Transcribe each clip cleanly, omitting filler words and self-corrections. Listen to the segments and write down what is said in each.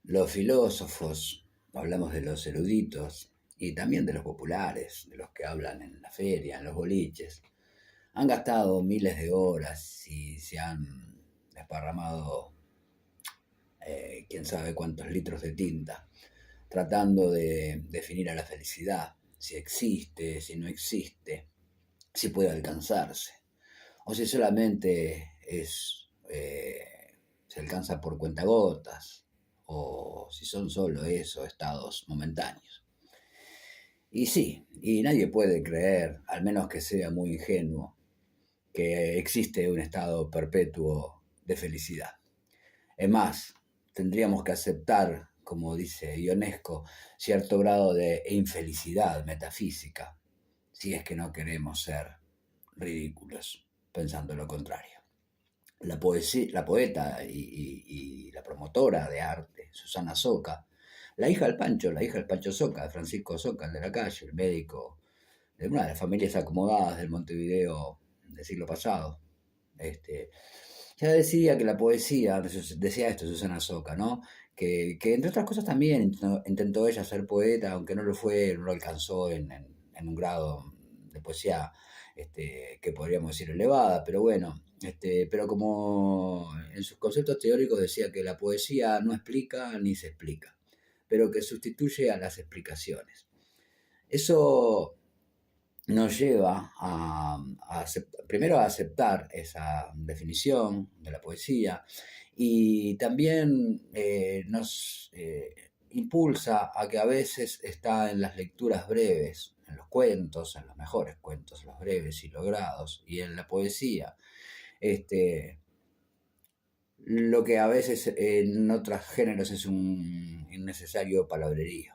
Los filósofos, hablamos de los eruditos y también de los populares, de los que hablan en la feria, en los boliches. Han gastado miles de horas y se han desparramado quién sabe cuántos litros de tinta tratando de definir a la felicidad, si existe, si no existe, si puede alcanzarse, o si solamente se alcanza por cuentagotas, o si son solo esos estados momentáneos. Y sí, y nadie puede creer, al menos que sea muy ingenuo, que existe un estado perpetuo de felicidad. Es más, tendríamos que aceptar, como dice Ionesco, cierto grado de infelicidad metafísica, si es que no queremos ser ridículos, pensando lo contrario. La poeta y la promotora de arte, Susana Soca, la hija del Pancho Soca, de Francisco Soca, el de la calle, el médico de una de las familias acomodadas del Montevideo del siglo pasado. Ya decía que la poesía, decía esto Susana Soca, ¿no? Que entre otras cosas también intentó ella ser poeta, aunque no lo fue, no lo alcanzó en un grado de poesía que podríamos decir elevada, pero bueno, pero como en sus conceptos teóricos decía que la poesía no explica ni se explica, pero que sustituye a las explicaciones. Eso nos lleva primero a aceptar esa definición de la poesía y también nos impulsa a que a veces está en las lecturas breves, en los cuentos, en los mejores cuentos, los breves y logrados, y en la poesía, lo que a veces en otros géneros es un innecesario palabrerío.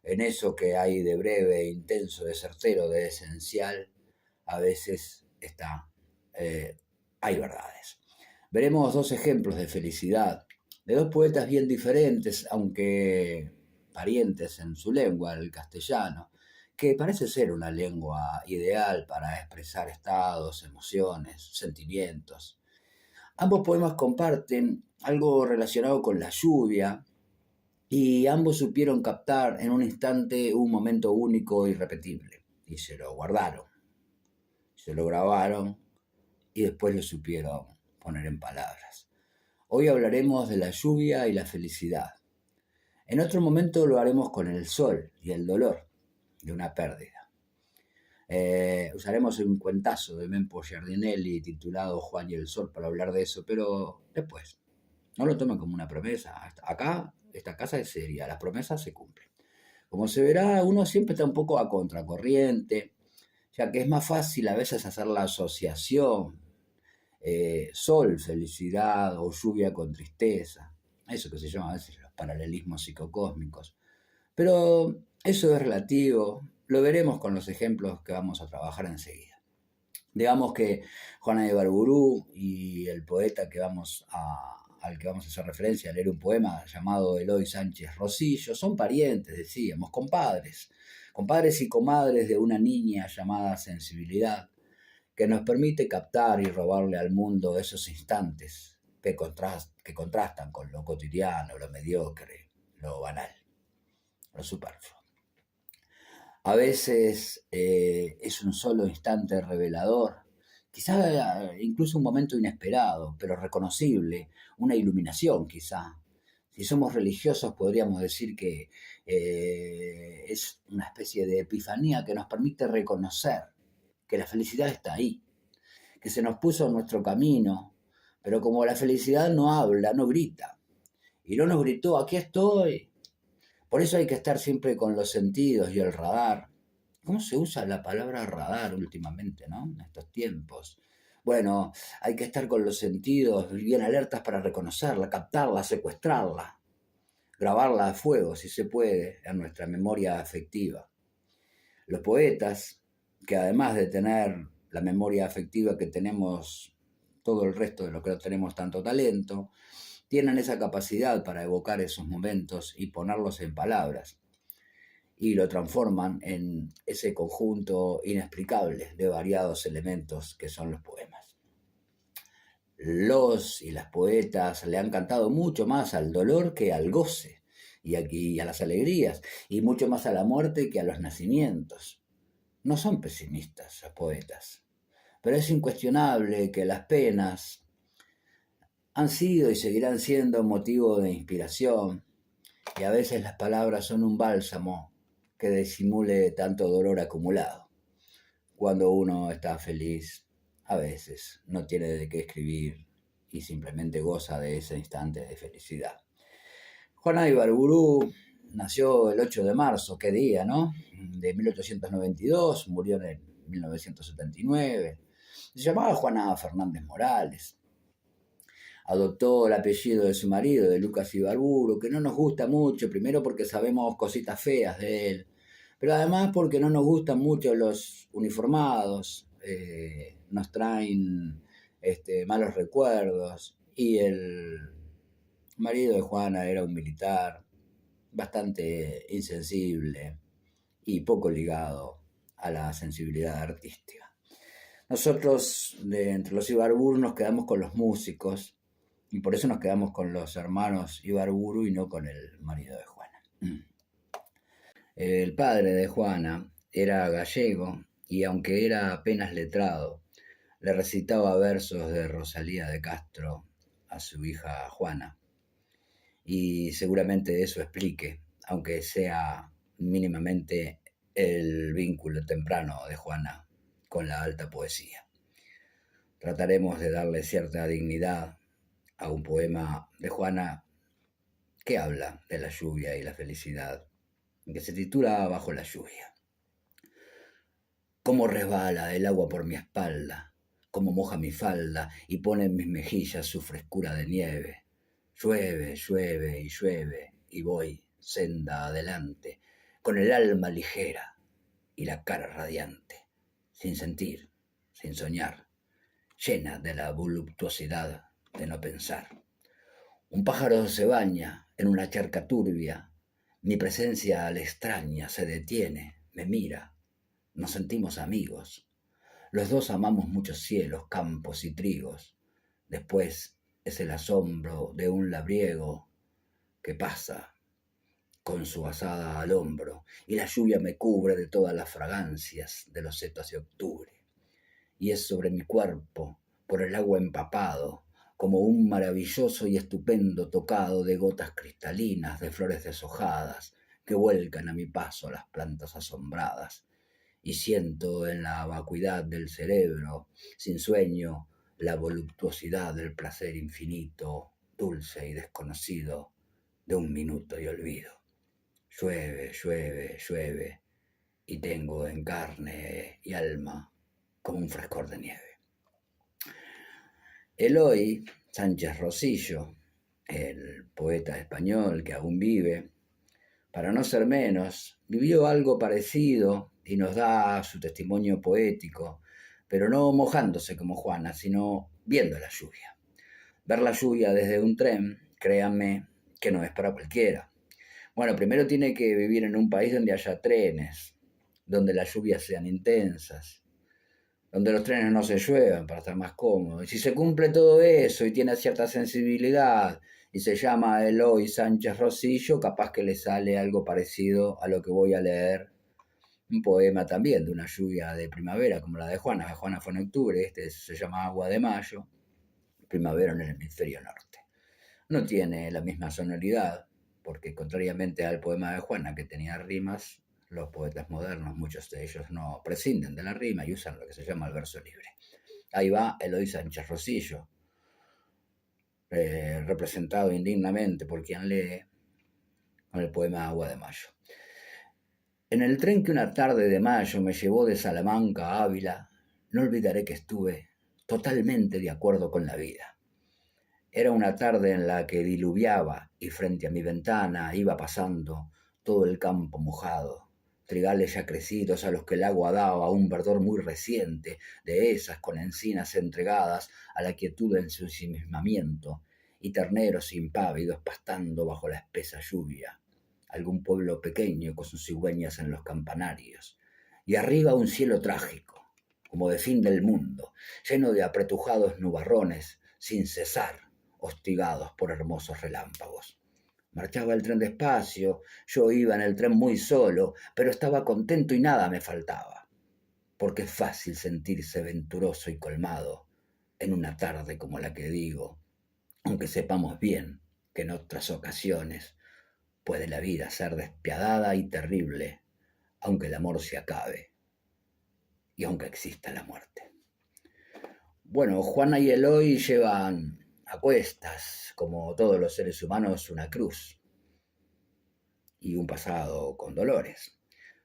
En eso que hay de breve, intenso, de certero, de esencial, a veces hay verdades. Veremos dos ejemplos de felicidad, de dos poetas bien diferentes, aunque parientes en su lengua, el castellano, que parece ser una lengua ideal para expresar estados, emociones, sentimientos. Ambos poemas comparten algo relacionado con la lluvia, y ambos supieron captar en un instante un momento único e irrepetible. Y se lo guardaron, se lo grabaron y después lo supieron poner en palabras. Hoy hablaremos de la lluvia y la felicidad. En otro momento lo haremos con el sol y el dolor de una pérdida. Usaremos un cuentazo de Mempo Giardinelli titulado Juan y el Sol para hablar de eso, pero después. No lo tomen como una promesa. Acá, esta casa es seria, las promesas se cumplen. Como se verá, uno siempre está un poco a contracorriente, ya que es más fácil a veces hacer la asociación sol, felicidad o lluvia con tristeza. Eso que se llama a veces los paralelismos psicocósmicos. Pero eso es relativo, lo veremos con los ejemplos que vamos a trabajar enseguida. Digamos que Juana de Barburú y el poeta al que vamos a hacer referencia, a leer un poema llamado Eloy Sánchez Rosillo, son parientes, decíamos, compadres y comadres de una niña llamada sensibilidad, que nos permite captar y robarle al mundo esos instantes que contrastan con lo cotidiano, lo mediocre, lo banal, lo superfluo. A veces es un solo instante revelador, quizá incluso un momento inesperado, pero reconocible, una iluminación quizá. Si somos religiosos podríamos decir que es una especie de epifanía que nos permite reconocer que la felicidad está ahí, que se nos puso en nuestro camino, pero como la felicidad no habla, no grita, y no nos gritó, aquí estoy. Por eso hay que estar siempre con los sentidos y el radar. ¿Cómo se usa la palabra radar últimamente, no? En estos tiempos. Bueno, hay que estar con los sentidos bien alertas para reconocerla, captarla, secuestrarla, grabarla a fuego, si se puede, en nuestra memoria afectiva. Los poetas, que además de tener la memoria afectiva que tenemos todo el resto de lo que no tenemos tanto talento, tienen esa capacidad para evocar esos momentos y ponerlos en palabras, y lo transforman en ese conjunto inexplicable de variados elementos que son los poemas. Los y las poetas le han cantado mucho más al dolor que al goce, y a las alegrías, y mucho más a la muerte que a los nacimientos. No son pesimistas los poetas, pero es incuestionable que las penas han sido y seguirán siendo motivo de inspiración, y a veces las palabras son un bálsamo que disimule tanto dolor acumulado. Cuando uno está feliz, a veces no tiene de qué escribir y simplemente goza de ese instante de felicidad. Juana Ibarburu nació el 8 de marzo, qué día, ¿no? De 1892, murió en 1979. Se llamaba Juana Fernández Morales. Adoptó el apellido de su marido, de Lucas Ibarburu, que no nos gusta mucho, primero porque sabemos cositas feas de él, pero además porque no nos gustan mucho los uniformados, nos traen malos recuerdos, y el marido de Juana era un militar bastante insensible y poco ligado a la sensibilidad artística. Nosotros, entre los Ibarburu, nos quedamos con los músicos, y por eso nos quedamos con los hermanos Ibarburu y no con el marido de Juana. El padre de Juana era gallego y aunque era apenas letrado, le recitaba versos de Rosalía de Castro a su hija Juana. Y seguramente eso explique, aunque sea mínimamente, el vínculo temprano de Juana con la alta poesía. Trataremos de darle cierta dignidad a un poema de Juana que habla de la lluvia y la felicidad, que se titula Bajo la lluvia. Cómo resbala el agua por mi espalda, cómo moja mi falda y pone en mis mejillas su frescura de nieve. Llueve, llueve y llueve y voy senda adelante, con el alma ligera y la cara radiante, sin sentir, sin soñar, llena de la voluptuosidad de no pensar. Un pájaro se baña en una charca turbia, mi presencia le extraña, se detiene, me mira, nos sentimos amigos. Los dos amamos muchos cielos, campos y trigos. Después es el asombro de un labriego que pasa con su asada al hombro, y la lluvia me cubre de todas las fragancias de los setos de octubre. Y es sobre mi cuerpo, por el agua empapado, como un maravilloso y estupendo tocado de gotas cristalinas de flores deshojadas que vuelcan a mi paso las plantas asombradas. Y siento en la vacuidad del cerebro, sin sueño, la voluptuosidad del placer infinito, dulce y desconocido, de un minuto y olvido. Llueve, llueve, llueve, y tengo en carne y alma como un frescor de nieve. Eloy Sánchez Rosillo, el poeta español que aún vive, para no ser menos, vivió algo parecido y nos da su testimonio poético, pero no mojándose como Juana, sino viendo la lluvia. Ver la lluvia desde un tren, créanme que no es para cualquiera. Bueno, primero tiene que vivir en un país donde haya trenes, donde las lluvias sean intensas, donde los trenes no se lluevan para estar más cómodos. Y si se cumple todo eso y tiene cierta sensibilidad y se llama Eloy Sánchez Rosillo, capaz que le sale algo parecido a lo que voy a leer, un poema también de una lluvia de primavera como la de Juana. Juana fue en octubre, este se llama Agua de Mayo, primavera en el hemisferio norte. No tiene la misma sonoridad, porque contrariamente al poema de Juana, que tenía rimas, los poetas modernos, muchos de ellos no prescinden de la rima y usan lo que se llama el verso libre. Ahí va Eloy Sánchez Rosillo, representado indignamente por quien lee, con el poema Agua de Mayo. En el tren que una tarde de mayo me llevó de Salamanca a Ávila, no olvidaré que estuve totalmente de acuerdo con la vida. Era una tarde en la que diluviaba y frente a mi ventana iba pasando todo el campo mojado, trigales ya crecidos a los que el agua daba un verdor muy reciente, dehesas con encinas entregadas a la quietud en su ensimismamiento, y terneros impávidos pastando bajo la espesa lluvia, algún pueblo pequeño con sus cigüeñas en los campanarios, y arriba un cielo trágico, como de fin del mundo, lleno de apretujados nubarrones, sin cesar, hostigados por hermosos relámpagos. Marchaba el tren despacio, yo iba en el tren muy solo, pero estaba contento y nada me faltaba, porque es fácil sentirse venturoso y colmado en una tarde como la que digo, aunque sepamos bien que en otras ocasiones puede la vida ser despiadada y terrible, aunque el amor se acabe y aunque exista la muerte. Bueno, Juana y Eloy llevan a cuestas, como todos los seres humanos, una cruz y un pasado con dolores.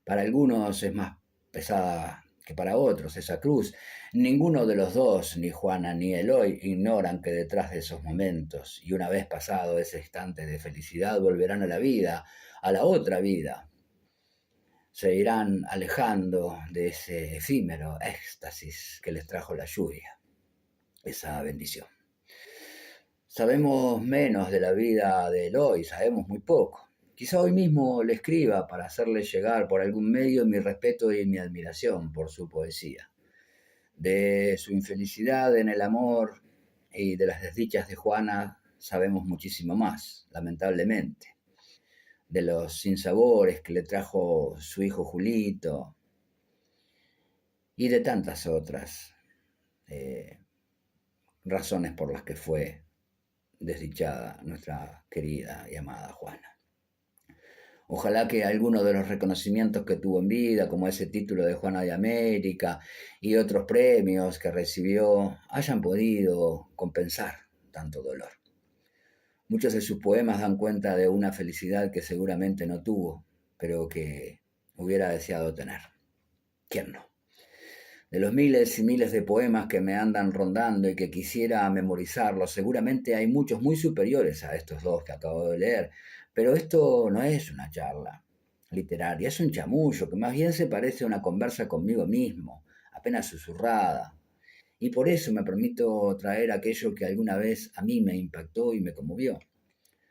Para algunos es más pesada que para otros esa cruz. Ninguno de los dos, ni Juana ni Eloy, ignoran que detrás de esos momentos, y una vez pasado ese instante de felicidad, volverán a la vida, a la otra vida. Se irán alejando de ese efímero éxtasis que les trajo la lluvia, esa bendición. Sabemos menos de la vida de Eloy, sabemos muy poco. Quizá hoy mismo le escriba para hacerle llegar por algún medio mi respeto y mi admiración por su poesía. De su infelicidad en el amor y de las desdichas de Juana sabemos muchísimo más, lamentablemente. De los sinsabores que le trajo su hijo Julito y de tantas otras razones por las que fue desdichada nuestra querida y amada Juana. Ojalá que algunos de los reconocimientos que tuvo en vida, como ese título de Juana de América y otros premios que recibió, hayan podido compensar tanto dolor. Muchos de sus poemas dan cuenta de una felicidad que seguramente no tuvo, pero que hubiera deseado tener. ¿Quién no? De los miles y miles de poemas que me andan rondando y que quisiera memorizarlos, seguramente hay muchos muy superiores a estos dos que acabo de leer, pero esto no es una charla literaria, es un chamullo que más bien se parece a una conversa conmigo mismo, apenas susurrada. Y por eso me permito traer aquello que alguna vez a mí me impactó y me conmovió.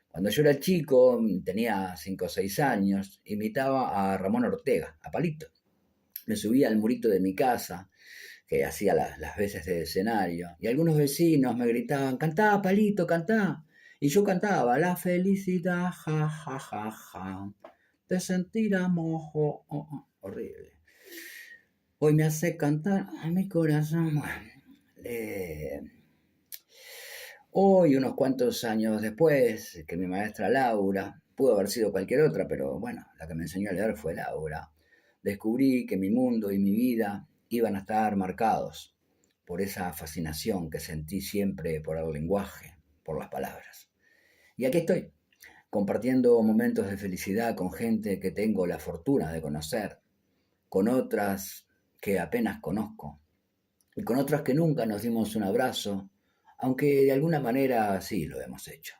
Cuando yo era chico, tenía 5 o 6 años, imitaba a Ramón Ortega, a Palito. Me subía al murito de mi casa, que hacía las veces de escenario, y algunos vecinos me gritaban, cantá, Palito, cantá. Y yo cantaba, la felicidad, ja, ja, ja, ja, de sentir amor, oh, oh. Horrible. Hoy me hace cantar a mi corazón. Bueno, hoy, unos cuantos años después, que mi maestra Laura, pudo haber sido cualquier otra, pero bueno, la que me enseñó a leer fue Laura, descubrí que mi mundo y mi vida iban a estar marcados por esa fascinación que sentí siempre por el lenguaje, por las palabras. Y aquí estoy, compartiendo momentos de felicidad con gente que tengo la fortuna de conocer, con otras que apenas conozco, y con otras que nunca nos dimos un abrazo, aunque de alguna manera sí lo hemos hecho.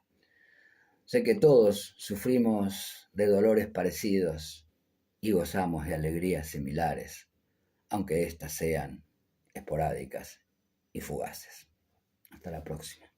Sé que todos sufrimos de dolores parecidos y gozamos de alegrías similares, aunque éstas sean esporádicas y fugaces. Hasta la próxima.